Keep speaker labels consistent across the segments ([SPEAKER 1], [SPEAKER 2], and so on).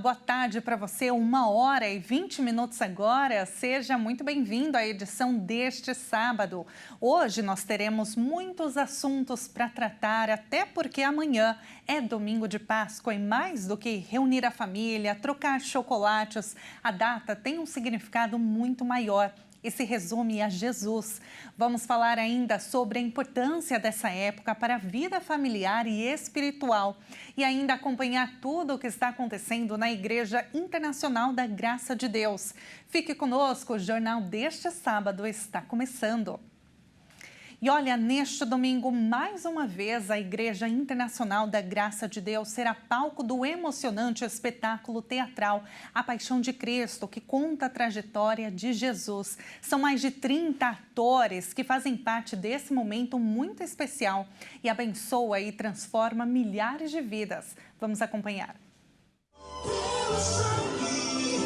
[SPEAKER 1] boa tarde para você, 1h20 agora. Seja muito bem-vindo à edição deste sábado. Hoje nós teremos muitos assuntos para tratar, até porque amanhã é domingo de Páscoa e mais do que reunir a família, trocar chocolates, a data tem um significado muito maior e se resume a Jesus. Vamos falar ainda sobre a importância dessa época para a vida familiar e espiritual e ainda acompanhar tudo o que está acontecendo na Igreja Internacional da Graça de Deus. Fique conosco, o Jornal deste sábado está começando. E olha, neste domingo, mais uma vez, a Igreja Internacional da Graça de Deus será palco do emocionante espetáculo teatral A Paixão de Cristo, que conta a trajetória de Jesus. São mais de 30 atores que fazem parte desse momento muito especial e abençoa e transforma milhares de vidas. Vamos acompanhar.
[SPEAKER 2] O sangue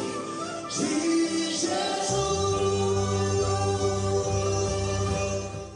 [SPEAKER 2] de Jesus.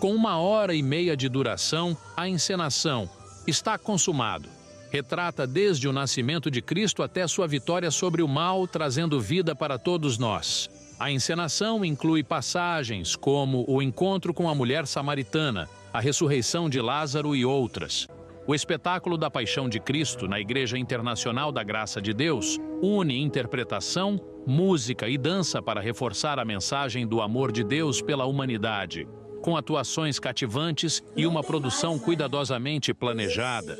[SPEAKER 3] Com 1h30 de duração, a encenação Está Consumado retrata desde o nascimento de Cristo até sua vitória sobre o mal, trazendo vida para todos nós. A encenação inclui passagens como o encontro com a mulher samaritana, a ressurreição de Lázaro e outras. O espetáculo da Paixão de Cristo na Igreja Internacional da Graça de Deus une interpretação, música e dança para reforçar a mensagem do amor de Deus pela humanidade. Com atuações cativantes e uma produção cuidadosamente planejada,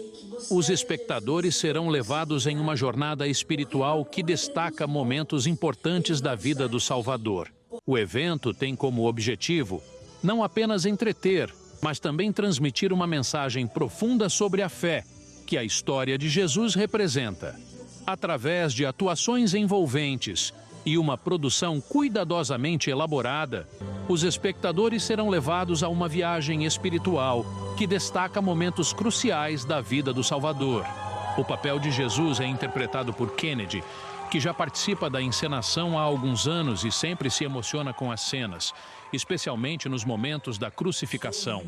[SPEAKER 3] os espectadores serão levados em uma jornada espiritual que destaca momentos importantes da vida do Salvador. O evento tem como objetivo não apenas entreter, mas também transmitir uma mensagem profunda sobre a fé que a história de Jesus representa. Através de atuações envolventes e uma produção cuidadosamente elaborada, os espectadores serão levados a uma viagem espiritual que destaca momentos cruciais da vida do Salvador. O papel de Jesus é interpretado por Kennedy, que já participa da encenação há alguns anos e sempre se emociona com as cenas, especialmente nos momentos da crucificação.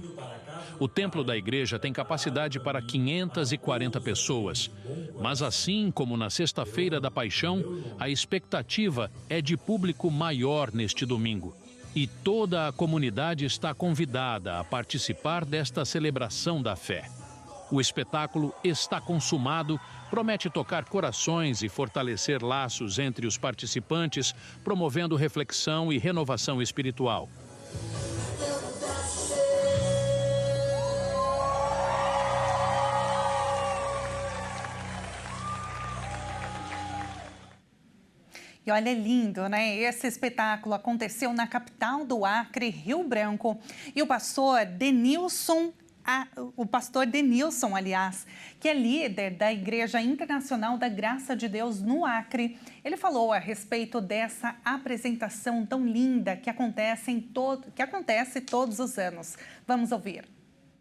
[SPEAKER 3] O templo da igreja tem capacidade para 540 pessoas, mas assim como na sexta-feira da Paixão, a expectativa é de público maior neste domingo. E toda a comunidade está convidada a participar desta celebração da fé. O espetáculo Está Consumado promete tocar corações e fortalecer laços entre os participantes, promovendo reflexão e renovação espiritual.
[SPEAKER 1] E olha, é lindo, né? Esse espetáculo aconteceu na capital do Acre, Rio Branco. E o pastor Denilson, que é líder da Igreja Internacional da Graça de Deus no Acre, ele falou a respeito dessa apresentação tão linda que acontece todos os anos. Vamos ouvir.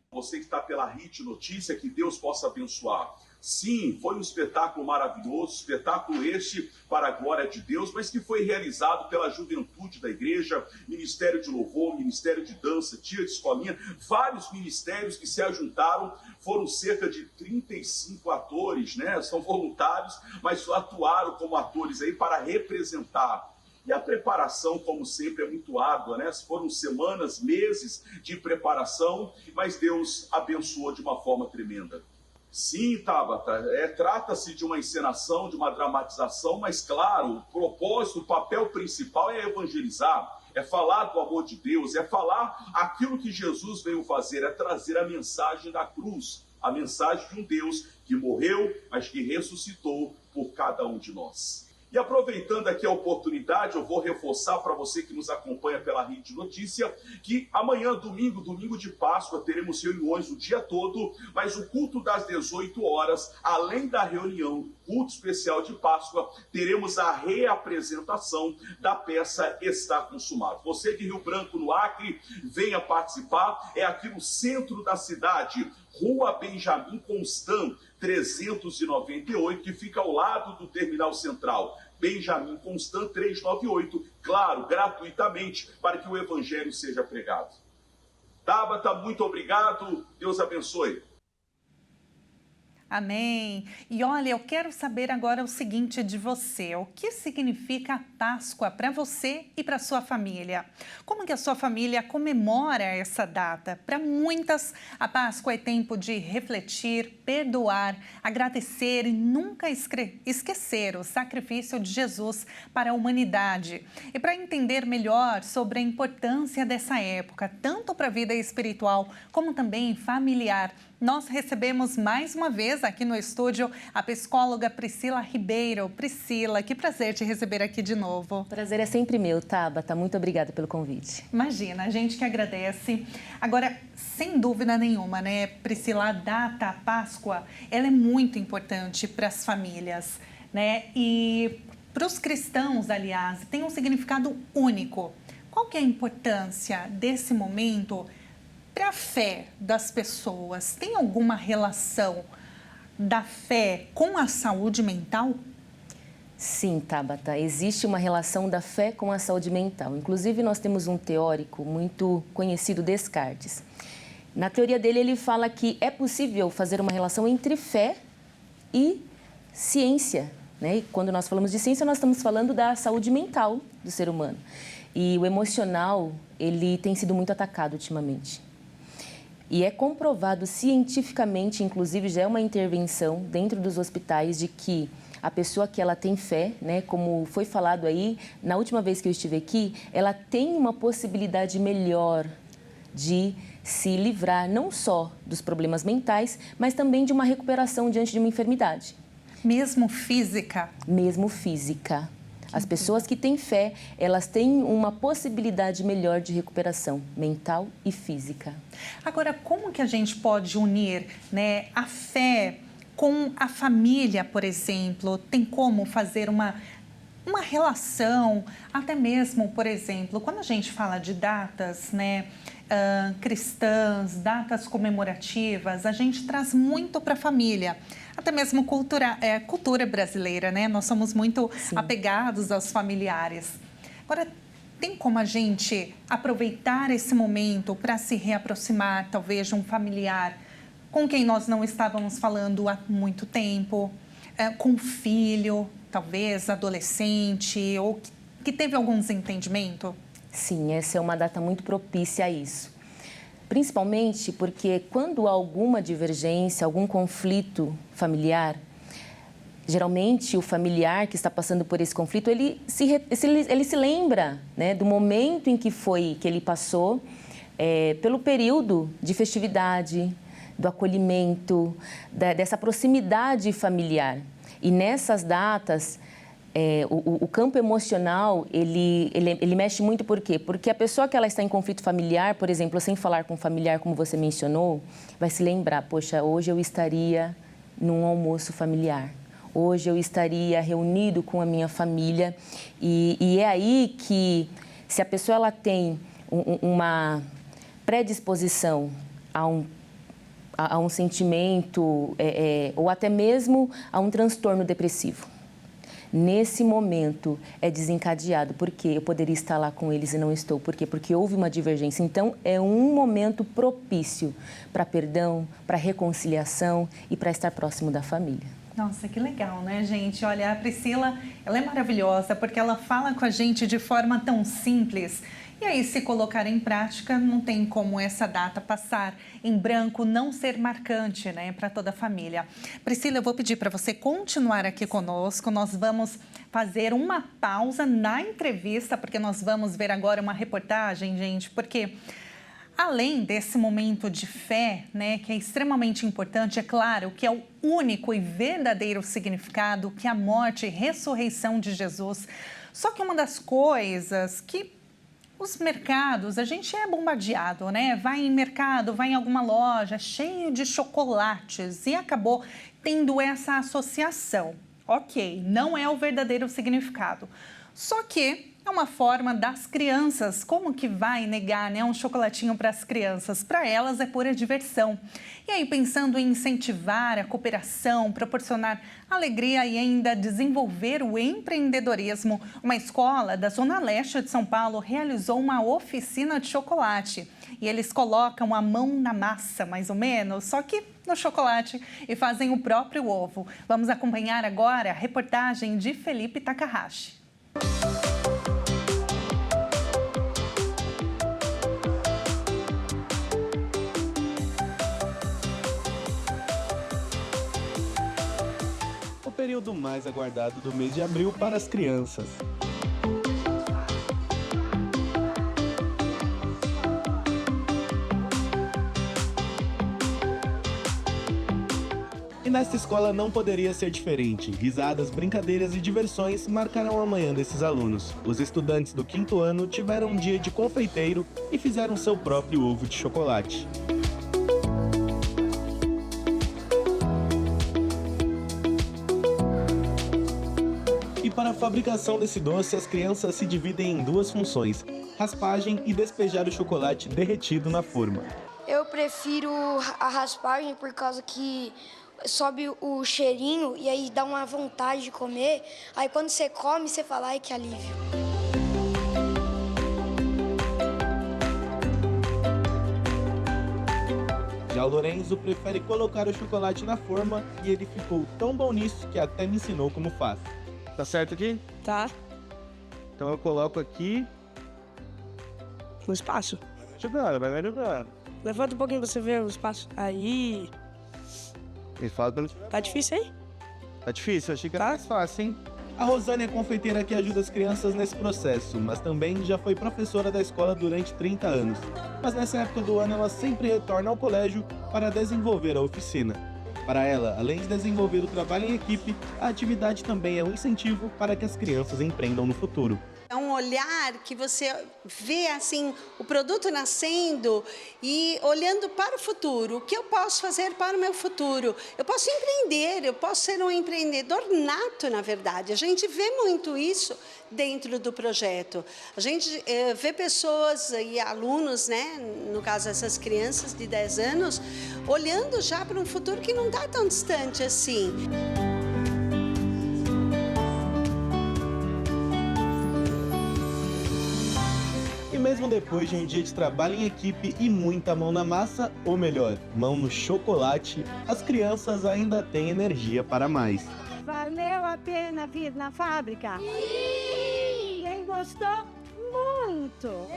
[SPEAKER 4] Você que está pela RIT Notícia, que Deus possa abençoar. Sim, foi um espetáculo maravilhoso, espetáculo este para a glória de Deus, mas que foi realizado pela juventude da igreja, Ministério de Louvor, Ministério de Dança, Tia de Escolinha, vários ministérios que se ajuntaram, foram cerca de 35 atores, né? São voluntários, mas atuaram como atores aí para representar. E a preparação, como sempre, é muito árdua, né? Foram semanas, meses de preparação, mas Deus abençoou de uma forma tremenda. Sim, Tabata, trata-se de uma encenação, de uma dramatização, mas claro, o propósito, o papel principal é evangelizar, é falar do amor de Deus, é falar aquilo que Jesus veio fazer, é trazer a mensagem da cruz, a mensagem de um Deus que morreu, mas que ressuscitou por cada um de nós. E aproveitando aqui a oportunidade, eu vou reforçar para você que nos acompanha pela RIT Notícia, que amanhã, domingo de Páscoa, teremos reuniões o dia todo, mas o culto das 18 horas, além da reunião, culto especial de Páscoa, teremos a reapresentação da peça Está Consumado. Você de Rio Branco, no Acre, venha participar, é aqui no centro da cidade, Rua Benjamin Constant, 398, que fica ao lado do Terminal Central. Benjamin Constant 398, claro, gratuitamente, para que o Evangelho seja pregado. Tabata, muito obrigado, Deus abençoe.
[SPEAKER 1] Amém. E olha, eu quero saber agora o seguinte de você. O que significa a Páscoa para você e para sua família? Como que a sua família comemora essa data? Para muitas, a Páscoa é tempo de refletir, perdoar, agradecer e nunca esquecer o sacrifício de Jesus para a humanidade. E para entender melhor sobre a importância dessa época, tanto para a vida espiritual como também familiar, nós recebemos mais uma vez aqui no estúdio a psicóloga Priscila Ribeiro. Priscila, que prazer te receber aqui de novo.
[SPEAKER 5] O prazer é sempre meu, Tabata. Muito obrigada pelo convite.
[SPEAKER 1] Imagina, a gente que agradece. Agora, sem dúvida nenhuma, né, Priscila, a data, a Páscoa, ela é muito importante para as famílias, né? E para os cristãos, aliás, tem um significado único. Qual que é a importância desse momento para a fé das pessoas? Tem alguma relação da fé com a saúde mental?
[SPEAKER 5] Sim, Tabata, existe uma relação da fé com a saúde mental. Inclusive, nós temos um teórico muito conhecido, Descartes. Na teoria dele, ele fala que é possível fazer uma relação entre fé e ciência, né? E quando nós falamos de ciência, nós estamos falando da saúde mental do ser humano. E o emocional, ele tem sido muito atacado ultimamente. E é comprovado cientificamente, inclusive já é uma intervenção dentro dos hospitais, de que a pessoa que ela tem fé, né, como foi falado aí, na última vez que eu estive aqui, ela tem uma possibilidade melhor de se livrar não só dos problemas mentais, mas também de uma recuperação diante de uma enfermidade.
[SPEAKER 1] Mesmo física?
[SPEAKER 5] Mesmo física. As pessoas que têm fé, elas têm uma possibilidade melhor de recuperação mental e física.
[SPEAKER 1] Agora, como que a gente pode unir, né, a fé com a família, por exemplo? Tem como fazer uma relação, até mesmo, por exemplo, quando a gente fala de datas, né, cristãs, datas comemorativas, a gente traz muito para a família. Até mesmo cultura brasileira, né? Nós somos muito apegados aos familiares. Agora, tem como a gente aproveitar esse momento para se reaproximar, talvez, de um familiar com quem nós não estávamos falando há muito tempo, com um filho, talvez adolescente, ou que teve algum desentendimento?
[SPEAKER 5] Sim, essa é uma data muito propícia a isso. Principalmente porque quando há alguma divergência, algum conflito familiar, geralmente o familiar que está passando por esse conflito, ele se lembra, né, do momento em que ele passou, pelo período de festividade, do acolhimento, dessa proximidade familiar. E nessas datas, o campo emocional, ele mexe muito. Por quê? Porque a pessoa que ela está em conflito familiar, por exemplo, sem falar com o familiar, como você mencionou, vai se lembrar, poxa, hoje eu estaria num almoço familiar, hoje eu estaria reunido com a minha família. E é aí que, se a pessoa ela tem uma predisposição a um sentimento, ou até mesmo a um transtorno depressivo, nesse momento é desencadeado, porque eu poderia estar lá com eles e não estou. Por quê? Porque houve uma divergência. Então, é um momento propício para perdão, para reconciliação e para estar próximo da família.
[SPEAKER 1] Nossa, que legal, né, gente? Olha, a Priscila, ela é maravilhosa porque ela fala com a gente de forma tão simples. E aí, se colocar em prática, não tem como essa data passar em branco, não ser marcante, né, para toda a família. Priscila, eu vou pedir para você continuar aqui conosco. Nós vamos fazer uma pausa na entrevista, porque nós vamos ver agora uma reportagem, gente, porque além desse momento de fé, né, que é extremamente importante, é claro que é o único e verdadeiro significado que é a morte e ressurreição de Jesus. Só que uma das coisas que os mercados, a gente é bombardeado, né? Vai em mercado, vai em alguma loja, cheio de chocolates e acabou tendo essa associação. Ok, não é o verdadeiro significado. Só que É uma forma das crianças. Como que vai negar, né, um chocolatinho para as crianças? Para elas é pura diversão. E aí, pensando em incentivar a cooperação, proporcionar alegria e ainda desenvolver o empreendedorismo, uma escola da Zona Leste de São Paulo realizou uma oficina de chocolate. E eles colocam a mão na massa, mais ou menos, só que no chocolate, e fazem o próprio ovo. Vamos acompanhar agora a reportagem de Felipe Takahashi.
[SPEAKER 6] O período mais aguardado do mês de abril para as crianças. E nesta escola não poderia ser diferente. Risadas, brincadeiras e diversões marcaram a manhã desses alunos. Os estudantes do 5º ano tiveram um dia de confeiteiro e fizeram seu próprio ovo de chocolate. E para a fabricação desse doce, as crianças se dividem em duas funções: raspagem e despejar o chocolate derretido na forma.
[SPEAKER 7] Eu prefiro a raspagem por causa que sobe o cheirinho e aí dá uma vontade de comer. Aí quando você come, você fala, ai, que alívio.
[SPEAKER 6] Já o Lorenzo prefere colocar o chocolate na forma e ele ficou tão bom nisso que até me ensinou como faz. Tá certo aqui?
[SPEAKER 8] Tá,
[SPEAKER 6] Então eu coloco aqui.
[SPEAKER 8] no espaço.
[SPEAKER 6] Vai melhorar.
[SPEAKER 8] Levanta um pouquinho pra você ver o espaço. Aí.
[SPEAKER 6] Ele fala pelo...
[SPEAKER 8] Tá difícil aí?
[SPEAKER 6] Tá difícil, achei que era mais fácil, hein? A Rosane é confeiteira que ajuda as crianças nesse processo, mas também já foi professora da escola durante 30 anos. Mas nessa época do ano ela sempre retorna ao colégio para desenvolver a oficina. Para ela, além de desenvolver o trabalho em equipe, a atividade também é um incentivo para que as crianças empreendam no futuro.
[SPEAKER 9] É um olhar que você vê assim o produto nascendo e olhando para o futuro. O que eu posso fazer para o meu futuro? Eu posso empreender, eu posso ser um empreendedor nato, na verdade. A gente vê muito isso dentro do projeto. A gente vê pessoas e alunos, né, no caso essas crianças de 10 anos, olhando já para um futuro que não está tão distante assim.
[SPEAKER 6] E mesmo depois de um dia de trabalho em equipe e muita mão na massa, ou melhor, mão no chocolate, as crianças ainda têm energia para mais.
[SPEAKER 10] Valeu a pena vir na fábrica? Sim! Quem gostou? Muito!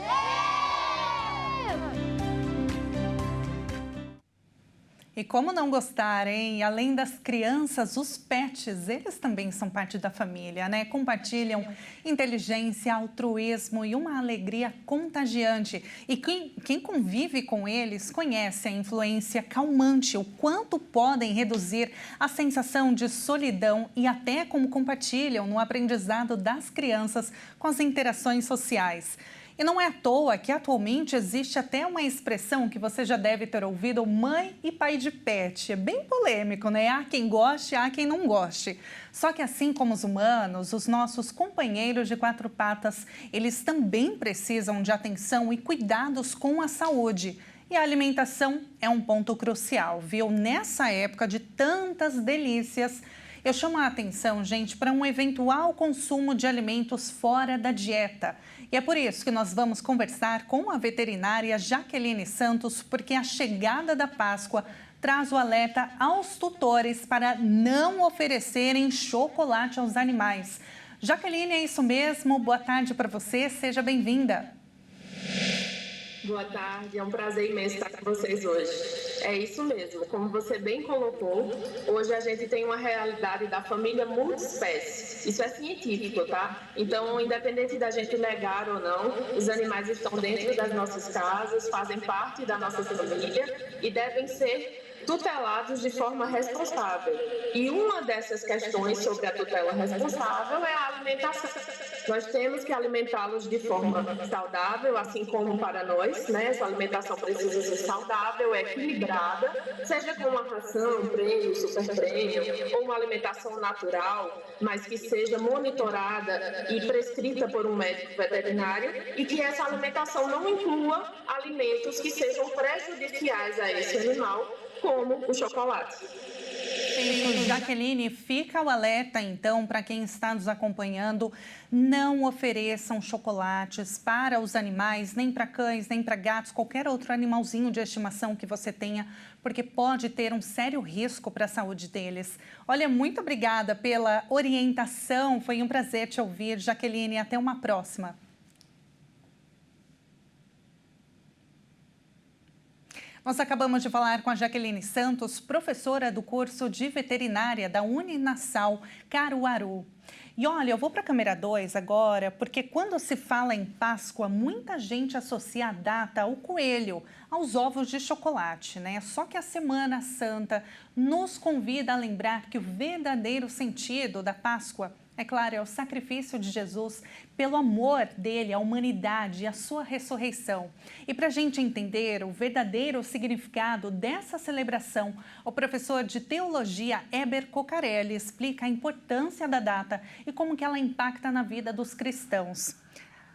[SPEAKER 1] E como não gostar, hein? Além das crianças, os pets, eles também são parte da família, né? Compartilham inteligência, altruísmo e uma alegria contagiante. E quem convive com eles conhece a influência calmante, o quanto podem reduzir a sensação de solidão e até como compartilham no aprendizado das crianças com as interações sociais. E não é à toa que atualmente existe até uma expressão que você já deve ter ouvido, mãe e pai de pet. É bem polêmico, né? Há quem goste, há quem não goste. Só que assim como os humanos, os nossos companheiros de quatro patas, eles também precisam de atenção e cuidados com a saúde. E a alimentação é um ponto crucial, viu? Nessa época de tantas delícias, eu chamo a atenção, gente, para um eventual consumo de alimentos fora da dieta. E é por isso que nós vamos conversar com a veterinária Jaqueline Santos, porque a chegada da Páscoa traz o alerta aos tutores para não oferecerem chocolate aos animais. Jaqueline, é isso mesmo? Boa tarde para você, seja bem-vinda.
[SPEAKER 11] Boa tarde, é um prazer imenso estar com vocês hoje. É isso mesmo, como você bem colocou, hoje a gente tem uma realidade da família multiespécie. Isso é científico, tá? Então, independente da gente negar ou não, os animais estão dentro das nossas casas, fazem parte da nossa família e devem ser tutelados de forma responsável. E uma dessas questões sobre a tutela responsável é a alimentação. Nós temos que alimentá-los de forma saudável, assim como para nós, né? Essa alimentação precisa ser saudável, equilibrada, seja com uma ração, prêmio, super prêmio, ou uma alimentação natural, mas que seja monitorada e prescrita por um médico veterinário, e que essa alimentação não inclua alimentos que sejam prejudiciais a esse animal, como o chocolate.
[SPEAKER 1] Jaqueline, fica o alerta, então, para quem está nos acompanhando, não ofereçam chocolates para os animais, nem para cães, nem para gatos, qualquer outro animalzinho de estimação que você tenha, porque pode ter um sério risco para a saúde deles. Olha, muito obrigada pela orientação, foi um prazer te ouvir, Jaqueline, até uma próxima. Nós acabamos de falar com a Jaqueline Santos, professora do curso de veterinária da Uninasal Caruaru. E olha, eu vou para a câmera 2 agora, porque quando se fala em Páscoa, muita gente associa a data ao coelho, aos ovos de chocolate, né? Só que a Semana Santa nos convida a lembrar que o verdadeiro sentido da Páscoa, é claro, é o sacrifício de Jesus pelo amor dele à humanidade e a sua ressurreição. E para a gente entender o verdadeiro significado dessa celebração, o professor de teologia Heber Cocarelli explica a importância da data e como que ela impacta na vida dos cristãos.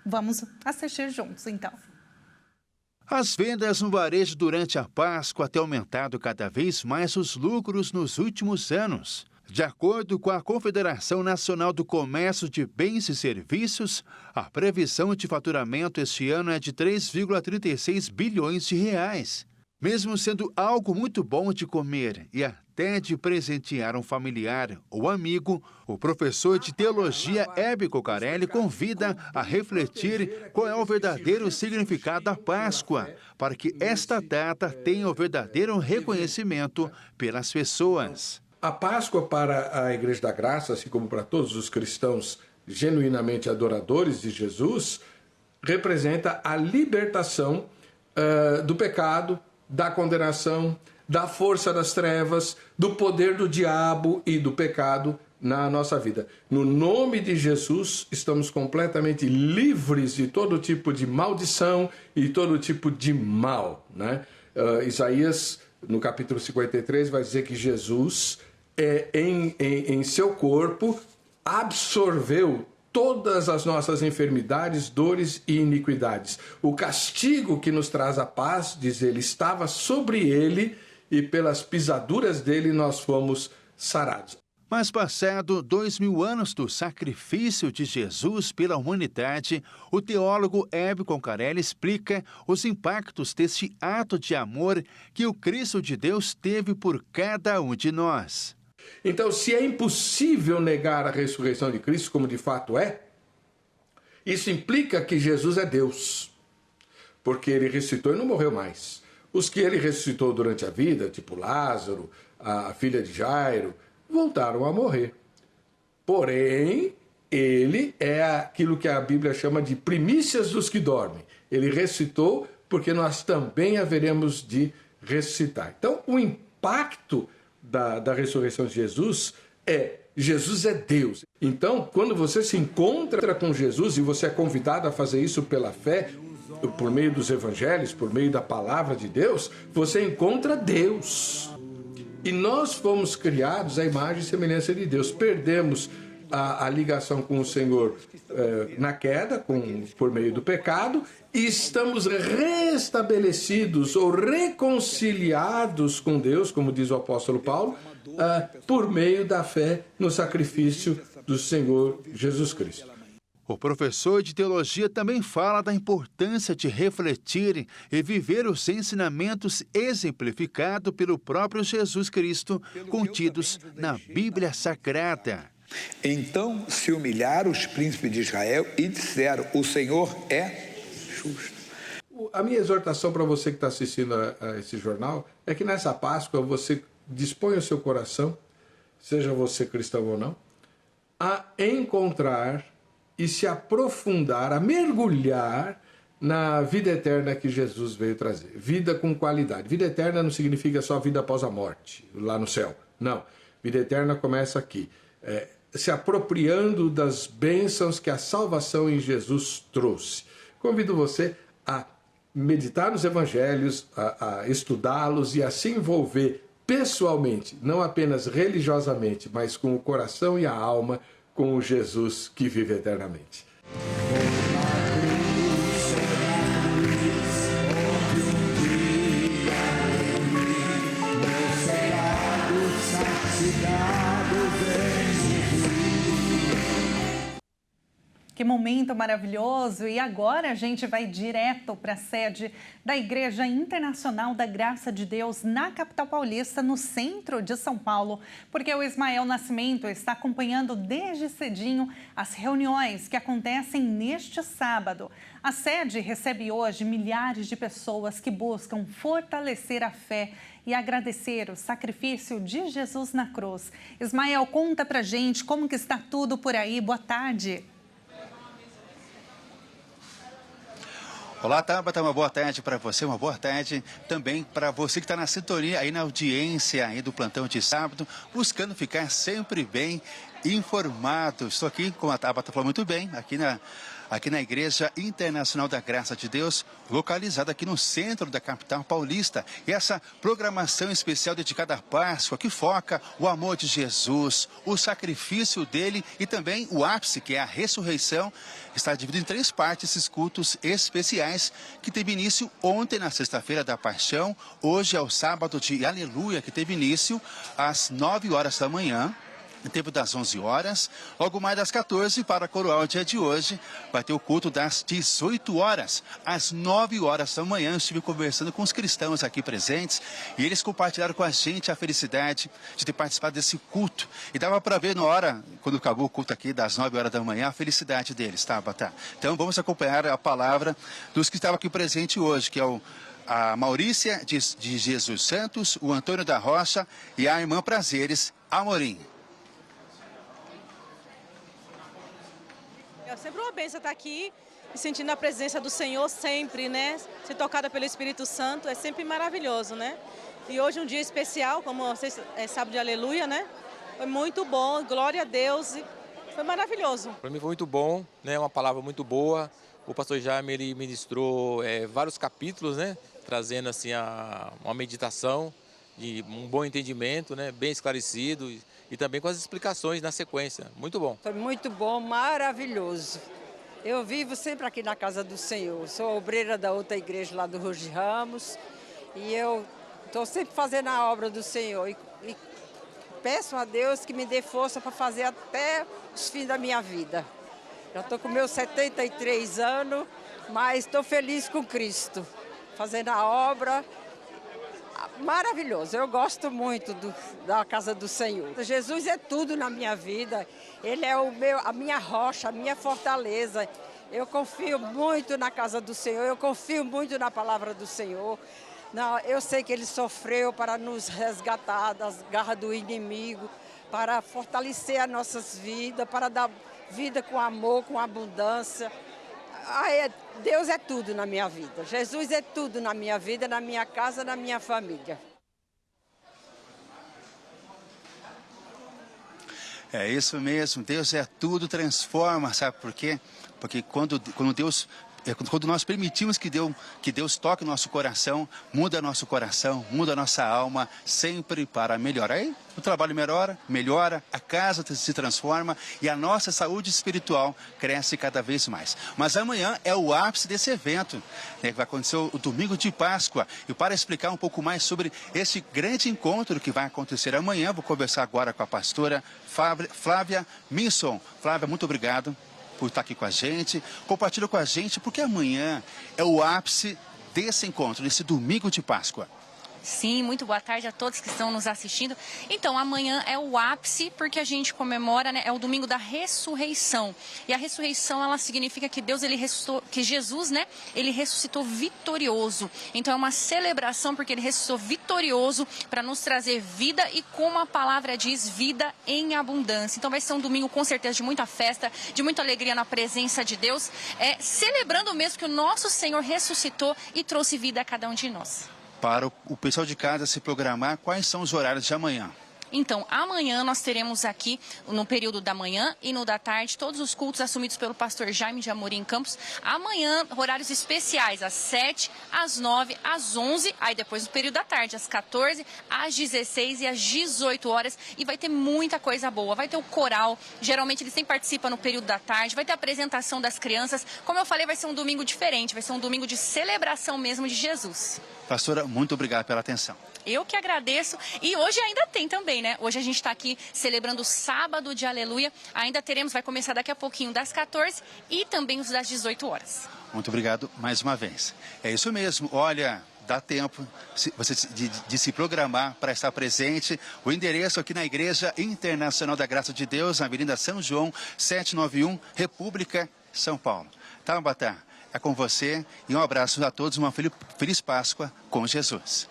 [SPEAKER 1] Vamos assistir juntos, então.
[SPEAKER 12] As vendas no varejo durante a Páscoa têm aumentado cada vez mais os lucros nos últimos anos. De acordo com a Confederação Nacional do Comércio de Bens e Serviços, a previsão de faturamento este ano é de 3,36 bilhões de reais. Mesmo sendo algo muito bom de comer e até de presentear um familiar ou amigo, o professor de teologia Heber Cocarelli convida a refletir qual é o verdadeiro significado da Páscoa, para que esta data tenha o verdadeiro reconhecimento pelas pessoas.
[SPEAKER 13] A Páscoa para a Igreja da Graça, assim como para todos os cristãos genuinamente adoradores de Jesus, representa a libertação do pecado, da condenação, da força das trevas, do poder do diabo e do pecado na nossa vida. No nome de Jesus, estamos completamente livres de todo tipo de maldição e todo tipo de mal, né? Isaías, no capítulo 53, vai dizer que Jesus em seu corpo absorveu todas as nossas enfermidades, dores e iniquidades. O castigo que nos traz a paz, diz ele, estava sobre ele e pelas pisaduras dele nós fomos sarados.
[SPEAKER 12] Mas passado 2000 anos do sacrifício de Jesus pela humanidade, o teólogo Heber Cocarelli explica os impactos desse ato de amor que o Cristo de Deus teve por cada um de nós.
[SPEAKER 13] Então, se é impossível negar a ressurreição de Cristo, como de fato é, isso implica que Jesus é Deus, porque ele ressuscitou e não morreu mais. Os que ele ressuscitou durante a vida, tipo Lázaro, a filha de Jairo, voltaram a morrer. Porém, ele é aquilo que a Bíblia chama de primícias dos que dormem. Ele ressuscitou porque nós também haveremos de ressuscitar. Então, o impacto da ressurreição de Jesus é Deus. Então, quando você se encontra com Jesus e você é convidado a fazer isso pela fé, por meio dos evangelhos, por meio da palavra de Deus, você encontra Deus. E nós fomos criados à imagem e semelhança de Deus. Perdemos a ligação com o Senhor na queda, por meio do pecado, e estamos restabelecidos ou reconciliados com Deus, como diz o apóstolo Paulo, por meio da fé no sacrifício do Senhor Jesus Cristo.
[SPEAKER 12] O professor de teologia também fala da importância de refletir e viver os ensinamentos exemplificados pelo próprio Jesus Cristo, contidos na Bíblia Sagrada.
[SPEAKER 14] Então se humilharam os príncipes de Israel e disseram: o Senhor é justo.
[SPEAKER 13] A minha exortação para você que está assistindo a esse jornal é que nessa Páscoa você disponha o seu coração, seja você cristão ou não, a encontrar e se aprofundar, a mergulhar na vida eterna que Jesus veio trazer. Vida com qualidade. Vida eterna não significa só vida após a morte, lá no céu. Não. Vida eterna começa aqui. Se apropriando das bênçãos que a salvação em Jesus trouxe. Convido você a meditar nos evangelhos, a estudá-los e a se envolver pessoalmente, não apenas religiosamente, mas com o coração e a alma, com o Jesus que vive eternamente.
[SPEAKER 1] Que momento maravilhoso! E agora a gente vai direto para a sede da Igreja Internacional da Graça de Deus na capital paulista, no centro de São Paulo, porque o Ismael Nascimento está acompanhando desde cedinho as reuniões que acontecem neste sábado. A sede recebe hoje milhares de pessoas que buscam fortalecer a fé e agradecer o sacrifício de Jesus na cruz. Ismael, conta pra gente como que está tudo por aí. Boa tarde.
[SPEAKER 15] Olá, Tabata, uma boa tarde para você, uma boa tarde também para você que está na sintonia, aí na audiência aí do plantão de sábado, buscando ficar sempre bem informado. Estou aqui, como a Tabata falou muito bem, aqui na Igreja Internacional da Graça de Deus, localizada aqui no centro da capital paulista. E essa programação especial dedicada à Páscoa, que foca o amor de Jesus, o sacrifício dele e também o ápice, que é a ressurreição, está dividido em 3 partes, esses cultos especiais, que teve início ontem, na sexta-feira da Paixão. Hoje é o sábado de Aleluia, que teve início às 9 horas da manhã. No tempo das 11 horas, logo mais das 14, para coroar o dia de hoje, vai ter o culto das 18 horas. Às 9 horas da manhã, eu estive conversando com os cristãos aqui presentes e eles compartilharam com a gente a felicidade de ter participado desse culto. E dava para ver na hora, quando acabou o culto aqui das 9 horas da manhã, a felicidade deles, tá? Então vamos acompanhar a palavra dos que estavam aqui presentes hoje, que é a Maurícia de Jesus Santos, o Antônio da Rocha e a irmã Prazeres Amorim.
[SPEAKER 16] É sempre uma bênção estar aqui e sentindo a presença do Senhor sempre, né? Ser tocada pelo Espírito Santo é sempre maravilhoso, né? E hoje um dia especial, como vocês sabem, de Aleluia, né? Foi muito bom, glória a Deus, e foi maravilhoso.
[SPEAKER 17] Para mim foi muito bom, né? Uma palavra muito boa. O pastor Jaime, ele ministrou vários capítulos, né? Trazendo assim uma meditação de um bom entendimento, né? Bem esclarecido. E também com as explicações na sequência. Muito bom.
[SPEAKER 18] Foi muito bom, maravilhoso. Eu vivo sempre aqui na casa do Senhor. Sou obreira da outra igreja lá do Roger Ramos. E eu estou sempre fazendo a obra do Senhor. E peço a Deus que me dê força para fazer até os fins da minha vida. Já estou com meus 73 anos, mas estou feliz com Cristo. Fazendo a obra. Maravilhoso, eu gosto muito da casa do Senhor. Jesus é tudo na minha vida, Ele é a minha rocha, a minha fortaleza. Eu confio muito na casa do Senhor, eu confio muito na palavra do Senhor. Não, eu sei que Ele sofreu para nos resgatar das garras do inimigo, para fortalecer as nossas vidas, para dar vida com amor, com abundância. Deus é tudo na minha vida. Jesus é tudo na minha vida, na minha casa, na minha família.
[SPEAKER 15] É isso mesmo, Deus é tudo, transforma, sabe por quê? Porque quando nós permitimos que Deus toque o nosso coração, muda nosso coração, muda nossa alma, sempre para melhor. Aí o trabalho melhora, a casa se transforma e a nossa saúde espiritual cresce cada vez mais. Mas amanhã é o ápice desse evento, né, que vai acontecer o domingo de Páscoa. E para explicar um pouco mais sobre esse grande encontro que vai acontecer amanhã, vou conversar agora com a pastora Flávia Minson. Flávia, muito obrigado por estar aqui com a gente. Compartilha com a gente, porque amanhã é o ápice desse encontro, desse domingo de Páscoa.
[SPEAKER 19] Sim, muito boa tarde a todos que estão nos assistindo. Então, amanhã é o ápice, porque a gente comemora, né, é o domingo da ressurreição. E a ressurreição, ela significa que Deus, ele ressuscitou, que Jesus, né, ele ressuscitou vitorioso. Então, é uma celebração, porque ele ressuscitou vitorioso para nos trazer vida e, como a palavra diz, vida em abundância. Então, vai ser um domingo, com certeza, de muita festa, de muita alegria na presença de Deus, celebrando mesmo que o nosso Senhor ressuscitou e trouxe vida a cada um de nós.
[SPEAKER 15] Para o pessoal de casa se programar, quais são os horários de amanhã?
[SPEAKER 19] Então, amanhã nós teremos aqui, no período da manhã e no da tarde, todos os cultos assumidos pelo pastor Jaime de Amorim Campos. Amanhã, horários especiais, às 7, às 9, às 11, aí depois no período da tarde, às 14, às 16 e às 18 horas. E vai ter muita coisa boa. Vai ter o coral, geralmente eles sempre participam no período da tarde, vai ter a apresentação das crianças. Como eu falei, vai ser um domingo diferente, vai ser um domingo de celebração mesmo de Jesus.
[SPEAKER 15] Pastora, muito obrigado pela atenção.
[SPEAKER 19] Eu que agradeço. E hoje ainda tem também, né? Hoje a gente está aqui celebrando o sábado de Aleluia. Ainda teremos, vai começar daqui a pouquinho das 14 e também os das 18 horas.
[SPEAKER 15] Muito obrigado mais uma vez. É isso mesmo. Olha, dá tempo de se programar para estar presente. O endereço aqui na Igreja Internacional da Graça de Deus, na Avenida São João, 791, República, São Paulo. Tabata, é com você e um abraço a todos. Uma feliz Páscoa com Jesus.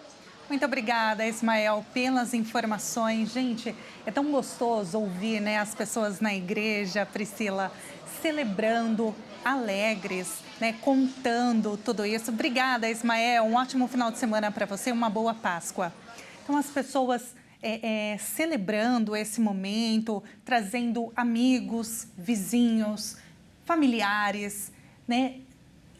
[SPEAKER 1] Muito obrigada, Ismael, pelas informações. Gente, é tão gostoso ouvir, né, as pessoas na igreja, Priscila, celebrando, alegres, né, contando tudo isso. Obrigada, Ismael. Um ótimo final de semana para você, uma boa Páscoa. Então, as pessoas celebrando esse momento, trazendo amigos, vizinhos, familiares, né?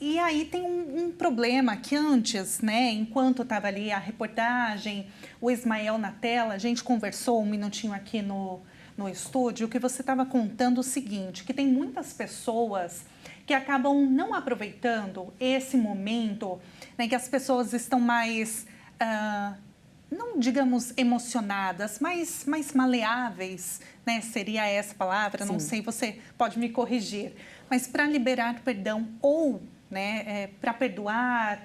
[SPEAKER 1] E aí tem um problema que antes, né, enquanto estava ali a reportagem, o Ismael na tela, a gente conversou um minutinho aqui no estúdio, que você estava contando o seguinte, que tem muitas pessoas que acabam não aproveitando esse momento, né, que as pessoas estão mais, não digamos emocionadas, mas mais maleáveis, né, seria essa palavra,
[SPEAKER 5] Sim.
[SPEAKER 1] Não sei, você pode me corrigir, mas para liberar perdão ou para perdoar,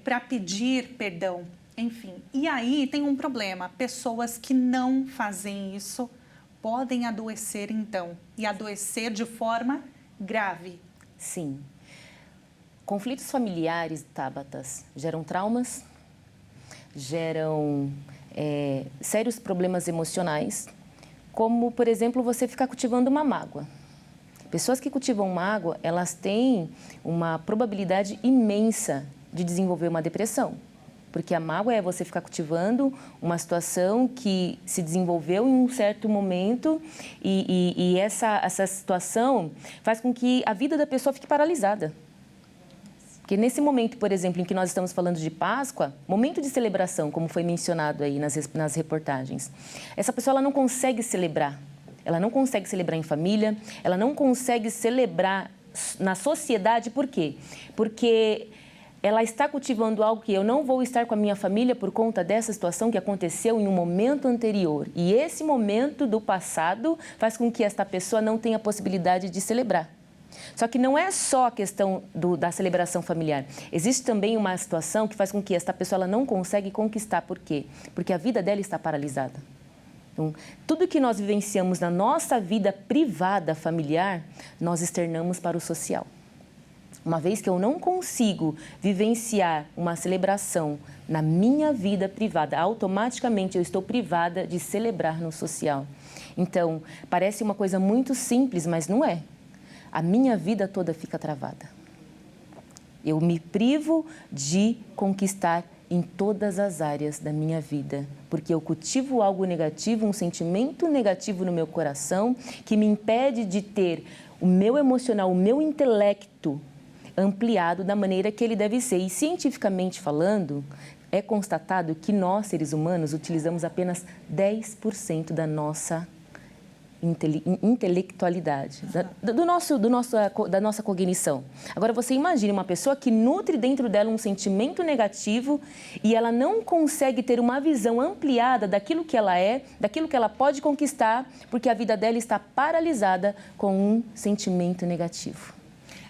[SPEAKER 1] para pedir perdão, enfim. E aí tem um problema, pessoas que não fazem isso podem adoecer então, e adoecer de forma grave.
[SPEAKER 5] Sim. Conflitos familiares, Tábatas, geram traumas, geram sérios problemas emocionais, como, por exemplo, você ficar cultivando uma mágoa. Pessoas que cultivam mágoa, elas têm uma probabilidade imensa de desenvolver uma depressão. Porque a mágoa é você ficar cultivando uma situação que se desenvolveu em um certo momento e essa situação faz com que a vida da pessoa fique paralisada. Porque nesse momento, por exemplo, em que nós estamos falando de Páscoa, momento de celebração, como foi mencionado aí nas reportagens, essa pessoa ela não consegue celebrar. Ela não consegue celebrar em família, ela não consegue celebrar na sociedade. Por quê? Porque ela está cultivando algo que eu não vou estar com a minha família por conta dessa situação que aconteceu em um momento anterior. E esse momento do passado faz com que esta pessoa não tenha possibilidade de celebrar. Só que não é só a questão da celebração familiar. Existe também uma situação que faz com que esta pessoa ela não consegue conquistar. Por quê? Porque a vida dela está paralisada. Então, tudo que nós vivenciamos na nossa vida privada, familiar, nós externamos para o social. Uma vez que eu não consigo vivenciar uma celebração na minha vida privada, automaticamente eu estou privada de celebrar no social. Então, parece uma coisa muito simples, mas não é. A minha vida toda fica travada. Eu me privo de conquistar em todas as áreas da minha vida, porque eu cultivo algo negativo, um sentimento negativo no meu coração, que me impede de ter o meu emocional, o meu intelecto ampliado da maneira que ele deve ser. E cientificamente falando, é constatado que nós, seres humanos, utilizamos apenas 10% da nossa intelectualidade, da nossa cognição. Agora, você imagine uma pessoa que nutre dentro dela um sentimento negativo e ela não consegue ter uma visão ampliada daquilo que ela é, daquilo que ela pode conquistar, porque a vida dela está paralisada com um sentimento negativo.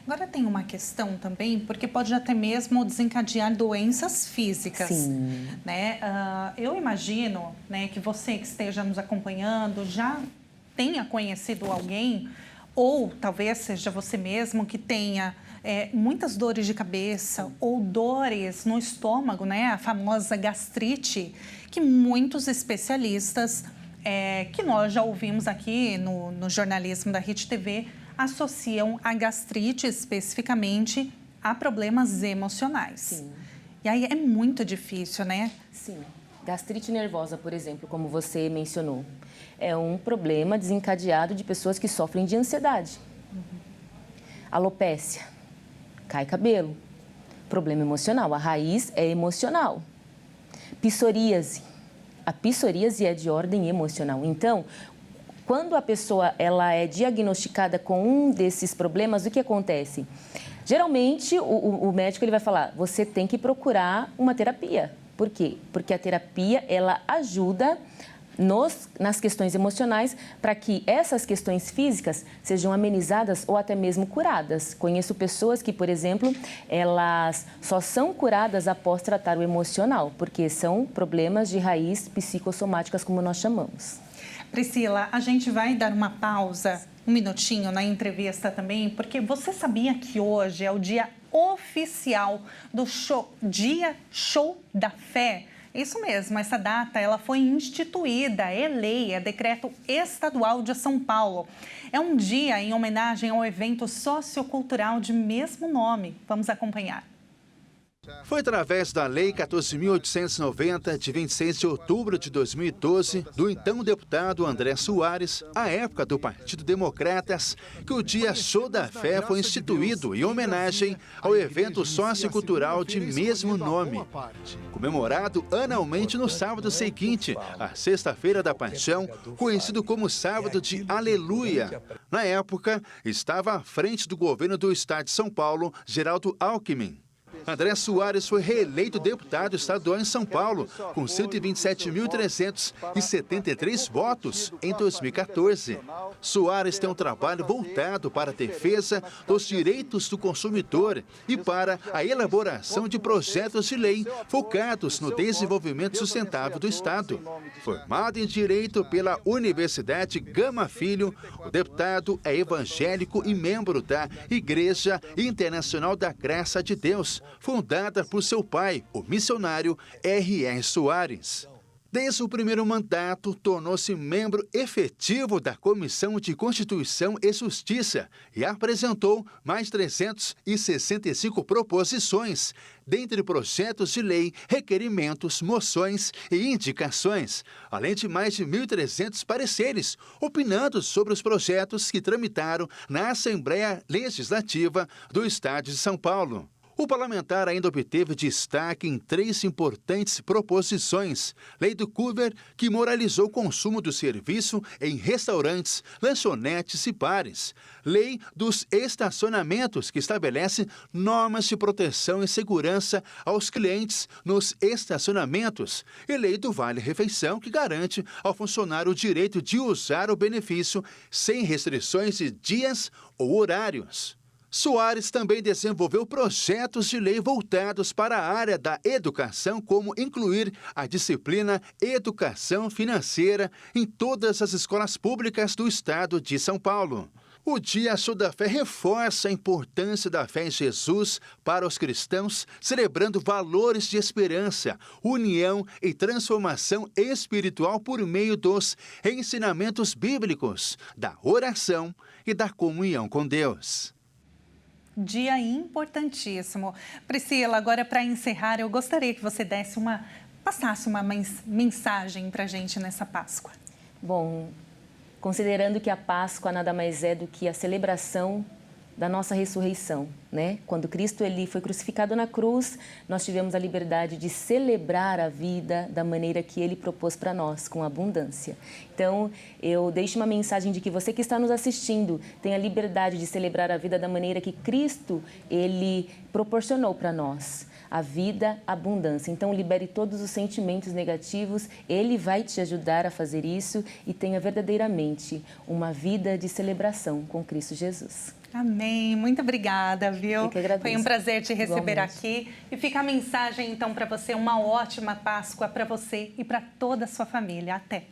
[SPEAKER 1] Agora tem uma questão também, porque pode até mesmo desencadear doenças físicas.
[SPEAKER 5] Sim.
[SPEAKER 1] Né? Eu imagino, né, que você que esteja nos acompanhando já tenha conhecido alguém, ou talvez seja você mesmo que tenha muitas dores de cabeça ou dores no estômago, né? A famosa gastrite, que muitos especialistas, que nós já ouvimos aqui no jornalismo da Rede TV, associam a gastrite especificamente a problemas emocionais.
[SPEAKER 5] Sim.
[SPEAKER 1] E aí é muito difícil, né?
[SPEAKER 5] Sim. Gastrite nervosa, por exemplo, como você mencionou, é um problema desencadeado de pessoas que sofrem de ansiedade. Alopécia, cai cabelo, problema emocional, a raiz é emocional. Psoríase, a psoríase é de ordem emocional. Então, quando a pessoa ela é diagnosticada com um desses problemas, o que acontece? Geralmente, o médico ele vai falar, você tem que procurar uma terapia. Por quê? Porque a terapia ela ajuda nas questões emocionais para que essas questões físicas sejam amenizadas ou até mesmo curadas. Conheço pessoas que, por exemplo, elas só são curadas após tratar o emocional, porque são problemas de raiz psicossomáticas, como nós chamamos.
[SPEAKER 1] Priscila, a gente vai dar uma pausa, um minutinho na entrevista também, porque você sabia que hoje é o dia oficial do Dia Show da Fé? Isso mesmo, essa data ela foi instituída, é lei, é decreto estadual de São Paulo. É um dia em homenagem ao evento sociocultural de mesmo nome. Vamos acompanhar.
[SPEAKER 12] Foi através da Lei 14.890, de 26 de outubro de 2012, do então deputado André Soares, à época do Partido Democratas, que o Dia Show da Fé foi instituído em homenagem ao evento sociocultural de mesmo nome. Comemorado anualmente no sábado seguinte, a Sexta-feira da Paixão, conhecido como Sábado de Aleluia. Na época, estava à frente do governo do estado de São Paulo, Geraldo Alckmin. André Soares foi reeleito deputado estadual em São Paulo, com 127.373 votos em 2014. Soares tem um trabalho voltado para a defesa dos direitos do consumidor e para a elaboração de projetos de lei focados no desenvolvimento sustentável do Estado. Formado em Direito pela Universidade Gama Filho, o deputado é evangélico e membro da Igreja Internacional da Graça de Deus, fundada por seu pai, o missionário R.R. Soares. Desde o primeiro mandato, tornou-se membro efetivo da Comissão de Constituição e Justiça e apresentou mais 365 proposições, dentre projetos de lei, requerimentos, moções e indicações, além de mais de 1.300 pareceres, opinando sobre os projetos que tramitaram na Assembleia Legislativa do Estado de São Paulo. O parlamentar ainda obteve destaque em 3 importantes proposições. Lei do Cover, que moralizou o consumo do serviço em restaurantes, lanchonetes e bares. Lei dos estacionamentos, que estabelece normas de proteção e segurança aos clientes nos estacionamentos. E Lei do Vale-Refeição, que garante ao funcionário o direito de usar o benefício sem restrições de dias ou horários. Soares também desenvolveu projetos de lei voltados para a área da educação, como incluir a disciplina Educação Financeira em todas as escolas públicas do estado de São Paulo. O Dia Show da Fé reforça a importância da fé em Jesus para os cristãos, celebrando valores de esperança, união e transformação espiritual por meio dos ensinamentos bíblicos, da oração e da comunhão com Deus.
[SPEAKER 1] Dia importantíssimo. Priscila, agora para encerrar, eu gostaria que você passasse uma mensagem para a gente nessa Páscoa.
[SPEAKER 5] Bom, considerando que a Páscoa nada mais é do que a celebração da nossa ressurreição, né? Quando Cristo ele foi crucificado na cruz, nós tivemos a liberdade de celebrar a vida da maneira que ele propôs para nós, com abundância. Então, eu deixo uma mensagem de que você que está nos assistindo tem a liberdade de celebrar a vida da maneira que Cristo ele proporcionou para nós. A vida, a abundância. Então, libere todos os sentimentos negativos, Ele vai te ajudar a fazer isso e tenha verdadeiramente uma vida de celebração com Cristo Jesus.
[SPEAKER 1] Amém. Muito obrigada, viu?
[SPEAKER 5] Eu que agradeço.
[SPEAKER 1] Foi um prazer te receber
[SPEAKER 5] Igualmente.
[SPEAKER 1] aqui. E fica a mensagem, então, para você. Uma ótima Páscoa para você e para toda a sua família. Até!